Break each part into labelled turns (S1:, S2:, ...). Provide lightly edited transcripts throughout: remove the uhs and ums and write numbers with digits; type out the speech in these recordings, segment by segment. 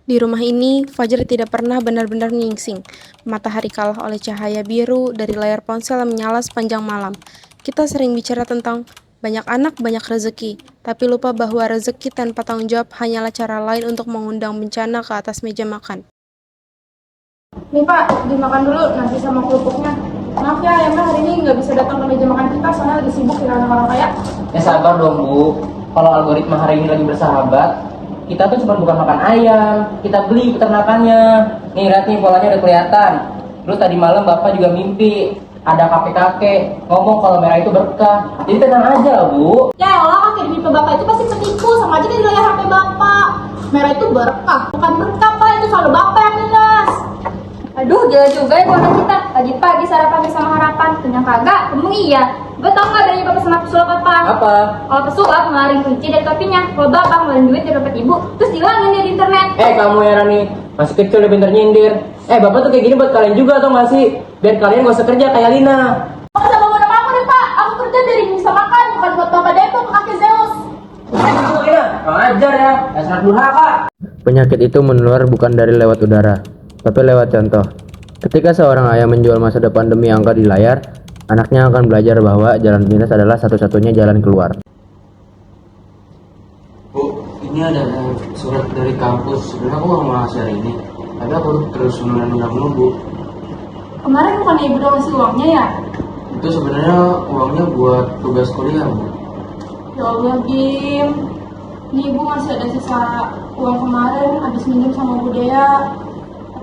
S1: Di rumah ini, fajar tidak pernah benar-benar menyingsing. Matahari kalah oleh cahaya biru dari layar ponsel yang menyala sepanjang malam. Kita sering bicara tentang banyak anak, banyak rezeki, tapi lupa bahwa rezeki tanpa tanggung jawab hanyalah cara lain untuk mengundang bencana ke atas meja makan.
S2: Nih Pak, dimakan dulu nasi sama kerupuknya. Maaf ya Mbak, hari ini nggak bisa datang ke meja makan kita soalnya lagi sibuk dengan orang kaya.
S3: Ya sabar dong Bu, kalau algoritma hari ini lagi bersahabat, kita tuh cuma bukan makan ayam, kita beli peternakannya. Nih lihat nih polanya udah kelihatan. Terus tadi malam Bapak juga mimpi ada kakek-kakek ngomong kalau merah itu berkah. Jadi tenang aja Bu.
S2: Ya Allah, kakek mimpi Bapak itu pasti ketipu, sama aja dari layar HP Bapak. Merah itu berkah, bukan berkah Pak, itu selalu Bapak yang minus.
S4: Aduh, gila juga ya keluarga kita. Pagi-pagi sarapan sama harapan, kenyang kagak, emang iya. Gue tau gak dari bapak sama pesulap apa?
S3: Apa?
S4: Kalau pesulap ngelarin kunci dari topinya, kalau bapak ngeluarin duit dari dompet ibu, terus dihilangin dia di internet.
S3: Kamu ya Rani, masih kecil udah pinter nyindir. Bapak tuh kayak gini buat kalian juga atau nggak sih? Biar kalian gak usah kerja kayak Lina.
S2: Pak, sama mau nama aku deh Pak, aku kerja dari bisa makan, bukan buat Bapak Depok, kakek Zeus.
S3: Lina, kurang ajar ya, dasar durhaka.
S5: Penyakit itu menular bukan dari lewat udara, tapi lewat contoh. Ketika seorang ayah menjual masa depan demi angka di layar, anaknya akan belajar bahwa jalan pintas adalah satu-satunya jalan keluar.
S6: Bu, ini ada surat dari kampus. Sebenarnya aku nggak mau ngasih hari ini, tapi aku terus menunda mulu Bu.
S2: Kemarin bukan ibu udah ngasih uangnya ya?
S6: Itu sebenarnya uangnya buat tugas kuliah Bu.
S2: Ya Allah Bim, ini ibu masih ada sisa uang kemarin habis minjem sama Bu Dea.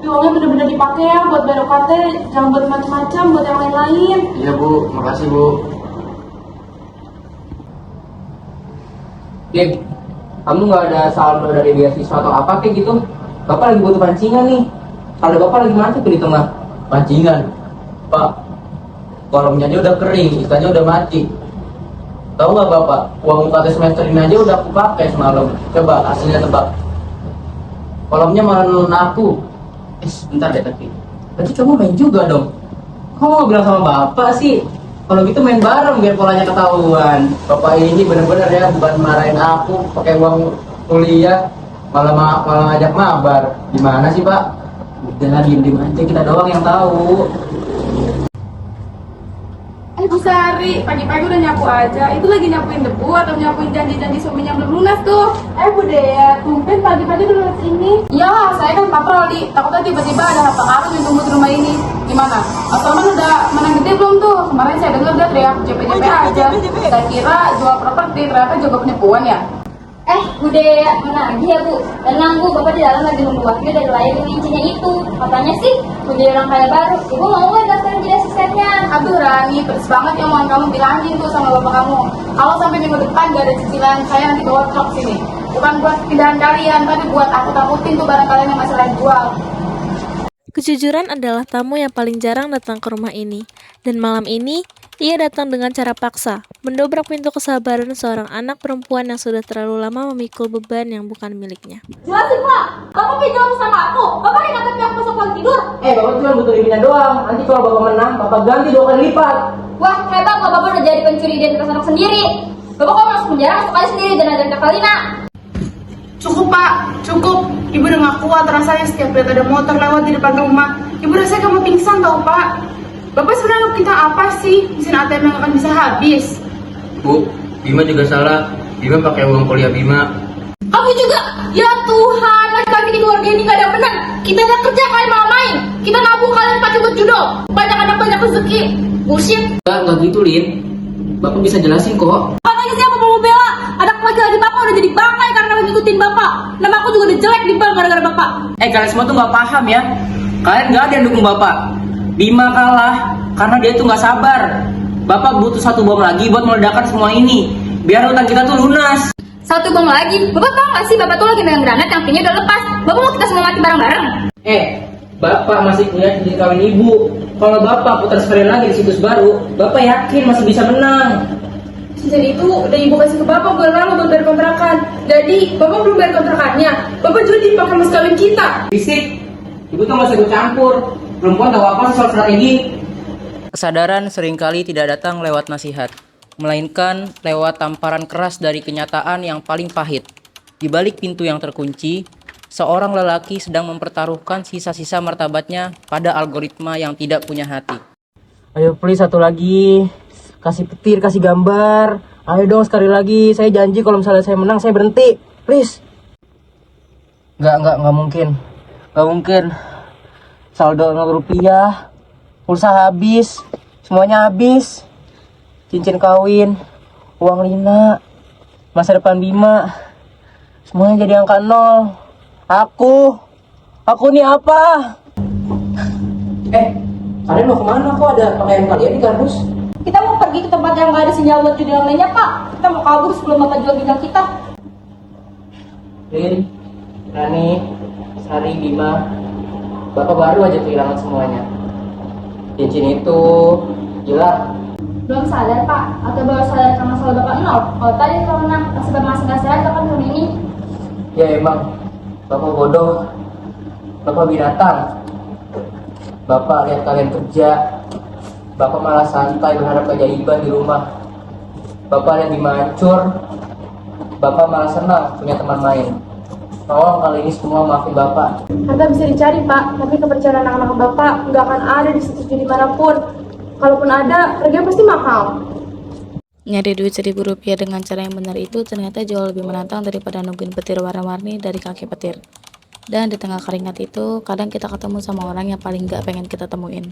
S2: Tapi uangnya bener-bener dipakai ya buat bayar UKT, jangan buat macam-macam, buat yang lain-lain.
S6: Iya Bu, makasih Bu.
S3: Lim, kamu nggak ada saldo dari beasiswa atau apa kayak gitu? Bapak lagi butuh pancingan nih. Kalau Bapak lagi mati tuh di tengah pancingan. Pak, kolomnya aja udah kering, ikannya udah mati. Tahu nggak Bapak, uang UKT semester ini aja udah aku pakai semalam. Coba hasilnya tebak. Kolomnya malah nulun aku. Bentar deh tapi. Berarti kamu main juga dong. Kamu mau bilang sama Bapak sih? Kalau gitu main bareng biar polanya ketahuan. Bapak ini bener-bener ya bukan marahin aku pakai uang kuliah, malah ngajak mabar. Gimana sih Pak? Udah diem-diem aja, kita doang yang tahu.
S2: Bu Sari, pagi-pagi udah nyapu aja. Itu lagi nyapuin debu atau nyapuin janji-janji suaminya belum lunas tuh? Bu Dea, tumpen pagi-pagi udah lunas ini. Ya, saya kan patroli. Takutnya tiba-tiba ada harta karun yang tumbuh di rumah ini. Gimana? Abang udah menang gede belum tuh? Kemarin saya dengar dia teriak JP-JP aja. Saya kira jual properti, ternyata juga penipuan ya.
S4: Bude, mana lagi ya Bu? Tenang Bu, bapak di dalam lagi nunggu wakil dari layar lincinya itu. Katanya sih, Bude orang kaya baru. Ibu mau nggak daftarin jadi asistennya?
S2: Aduh Rani, pedes banget yang mau kamu bilangin tuh sama bapak kamu. Kalau sampai minggu depan gak ada cicilan, saya nanti bawa truk sini. Bukan buat pindahan kalian, tapi buat aku takutin tuh barang kalian yang masih lain jual.
S1: Kejujuran adalah tamu yang paling jarang datang ke rumah ini. Dan malam ini, ia datang dengan cara paksa, mendobrak pintu kesabaran seorang anak perempuan yang sudah terlalu lama memikul beban yang bukan miliknya.
S2: Jelasin Pak, Bapak pinjam sama aku. Bapak yang ngadepin aku pas lagi tidur.
S3: Bapak cuma butuh dirinya doang. Nanti kalau Bapak menang, Bapak ganti 2 kali lipat.
S4: Wah, hebat kalau bapak udah jadi pencuri identitas anak sendiri. Bapak kalau masuk penjara masuk aja sendiri dan ada Kak Lina.
S2: Cukup Pak, cukup. Ibu udah gak kuat rasanya setiap lihat ada motor lewat di depan rumah. Ibu rasanya kamu pingsan tau Pak. Bapak sebenarnya kita apa sih? Mesin ATM yang akan bisa habis.
S6: Bu, Bima juga salah. Bima pakai uang kuliah Bima.
S2: Kamu juga? Ya Tuhan, laki-laki di keluarga ini gak ada yang benar. Kita udah kerja, kalian malah main. Kita nabung, kalian pakai buat judo. Banyak anak banyak rezeki. Bullshit.
S3: Enggak gitu Lin. Bapak bisa jelasin kok.
S2: Katanya siapa mau bela? Anak laki-laki Bapak udah jadi bangkai karena ngikutin Bapak. Nama aku juga udah jelek di bank gara-gara Bapak.
S3: Kalian semua tuh nggak paham ya. Kalian nggak ada yang dukung Bapak. Bima kalah karena dia tuh nggak sabar. Bapak butuh 1 bom lagi buat meledakkan semua ini. Biar utang kita tuh lunas.
S4: 1 bom lagi. Bapak tahu nggak sih bapak tuh lagi megang granat yang pinya udah lepas. Bapak mau kita semua mati bareng-bareng?
S3: Bapak masih punya cincin kawin ibu. Kalau Bapak putar sekali lagi di situs baru, Bapak yakin masih bisa menang.
S2: Cincin itu udah ibu kasih ke Bapak bulan lalu buat bayar kontrakan. Jadi Bapak belum bayar kontrakannya. Bapak jadi pakai mas kawin kita.
S3: Fisik, ibu tuh nggak usah ikut campur. Perempuan tahu apa soal strategi. Kesadaran seringkali tidak datang lewat nasihat, melainkan lewat tamparan keras dari kenyataan yang paling pahit. Di balik pintu yang terkunci,
S7: seorang lelaki sedang mempertaruhkan sisa-sisa martabatnya pada algoritma yang tidak punya hati.
S3: Ayo please satu lagi. Kasih petir, kasih gambar. Ayo dong sekali lagi. Saya janji kalau misalnya saya menang saya berhenti. Please. Nggak mungkin. Nggak mungkin. Saldo 0 rupiah. Pulsa habis. Semuanya habis. Cincin kawin. Uang Lina. Masa depan Bima. Semuanya jadi angka 0. Aku nih apa? Kalian mau kemana? Kok ada pakaian kalian di kardus?
S4: Kita mau pergi ke tempat yang nggak ada sinyal buat judi online-nya, Pak. Kita mau kabur sebelum Bapak jual bidang kita.
S3: Rin, Rani, Sari, Bima, Bapak baru aja kehilangan semuanya. Cincin itu hilang.
S4: Belum sadar, Pak. Atau baru sadar karena saldo Bapak 0. Kalau tadi kalau menang, nasib Bapak masih nggak sehat kan tahun ini.
S3: Ya emang, Bapak bodoh. Bapak binatang. Bapak lihat kalian kerja. Bapak malah santai berharap keajaiban di rumah. Bapak lihat Bima hancur. Bapak malah senang punya teman main. Tolong kali ini semua maafin Bapak.
S2: Harta bisa dicari, Pak, tapi kepercayaan anak-anak Bapak nggak akan ada di situs judi manapun. Kalaupun ada, harganya pasti mahal.
S8: Nyari duit Rp1.000 dengan cara yang benar itu ternyata jauh lebih menantang daripada nungguin petir warna-warni dari kakek petir. Dan di tengah keringat itu, kadang kita ketemu sama orang yang paling gak pengen kita temuin.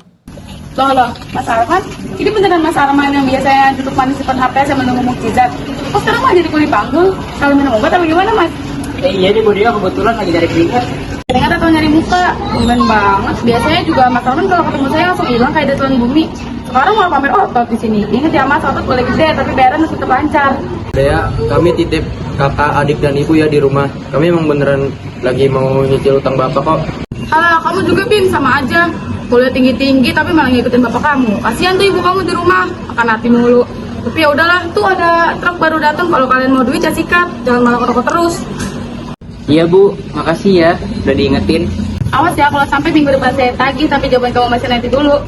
S2: Loh, Mas Arman? Ini beneran Mas Arman yang biasanya duduk manis di depan HP saya menunggu mukjizat? Kok sekarang malah jadi kuli panggul? Kalau minum obat atau gimana, Mas?
S3: Iya nih Bu Dia kebetulan lagi cari keringat.
S2: Keringat atau nyari muka? Tumben banget. Biasanya juga Mas Arman kalau ketemu saya langsung hilang kayak datuan bumi. Sekarang malah pamer otot di sini. Ingat ya Mas, otot boleh gede tapi bayaran harus tetap lancar.
S5: Dea, kami titip kakak, adik, dan ibu ya di rumah. Kami emang beneran lagi mau nyicil utang bapak kok.
S2: Alah, kamu juga Bim, sama aja. Kuliah tinggi-tinggi tapi malah ngikutin bapak kamu. Kasihan tuh ibu kamu di rumah, makan hati mulu. Tapi ya udahlah, tuh ada truk baru datang. Kalau kalian mau duit ya sikat, jangan malah ngerokok terus.
S3: Iya Bu, makasih ya udah diingetin.
S2: Awas ya kalau sampai minggu depan saya tagih tapi jawaban kamu masih nanti dulu.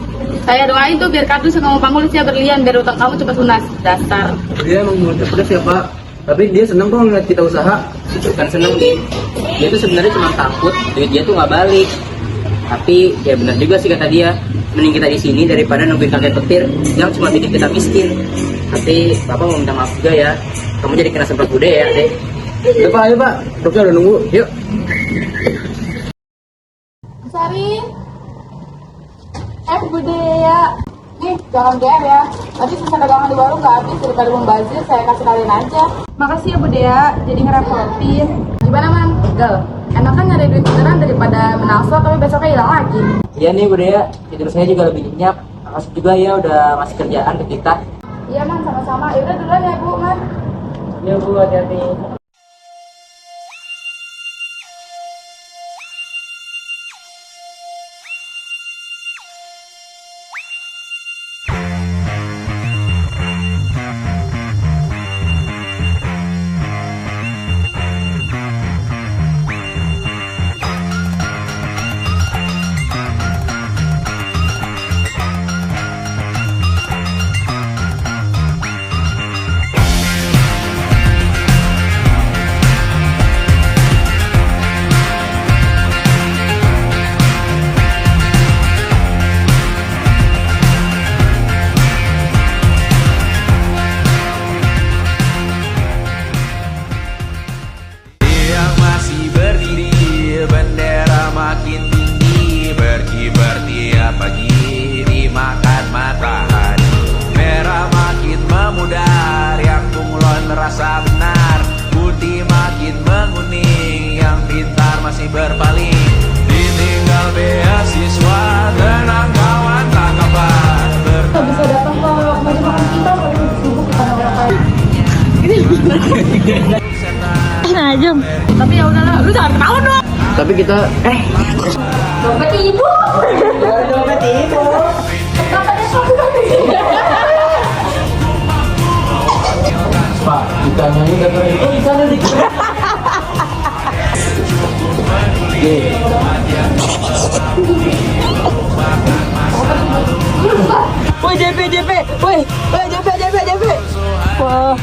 S2: Saya doain tuh biar kardus yang kamu panggul ya berlian biar utang kamu cepat lunas. Dasar.
S5: Dia emang mulutnya pedas ya Pak. Tapi dia seneng kok ngeliat kita usaha.
S3: Bukan seneng Bim. Dia tuh sebenarnya cuma takut duit dia tuh nggak balik. Tapi ya benar juga sih kata dia. Mending kita di sini daripada nungguin kakek petir yang cuma bikin kita miskin. Tapi Bapak mau minta maaf juga ya. Kamu jadi kena semprot bude ya, Dek.
S5: Udah Pak, ayo Pak. Truknya udah nunggu. Yuk.
S2: Sari. Budaya. Nih, jangan GR ya. Nanti sisa dagangan di warung nggak habis daripada membazir, saya kasih kalian aja. Makasih ya Budaya, jadi ngerepotin. Gimana Man? Gal, enakan nyari duit beneran daripada menaswa tapi besoknya hilang lagi.
S3: Iya nih Bu Dea, tidur saya juga lebih nyenyak. Makasih juga ya udah ngasih kerjaan ke kita.
S2: Iya Man, sama-sama. Yaudah duluan ya Bu, Man.
S3: Iya Bu, hati-hati.
S9: Rasa benar, putih makin menguning, yang pintar masih berpaling. Ditinggal beasiswa, tenang kawan tak kabar.
S2: Nggak bisa datang ke meja makan kita kalau kita sibuk kita ngapain. Ini aja. Tapi ya udahlah, lu jangan ketawa dong.
S5: Tapi kita
S4: Dompet ibu.
S3: Dompet ibu.
S4: Dompetnya suami.
S3: Pak, ikannya ini udah kering. Oh, ikannya dikering. Woi JP. Woi JP. Wah.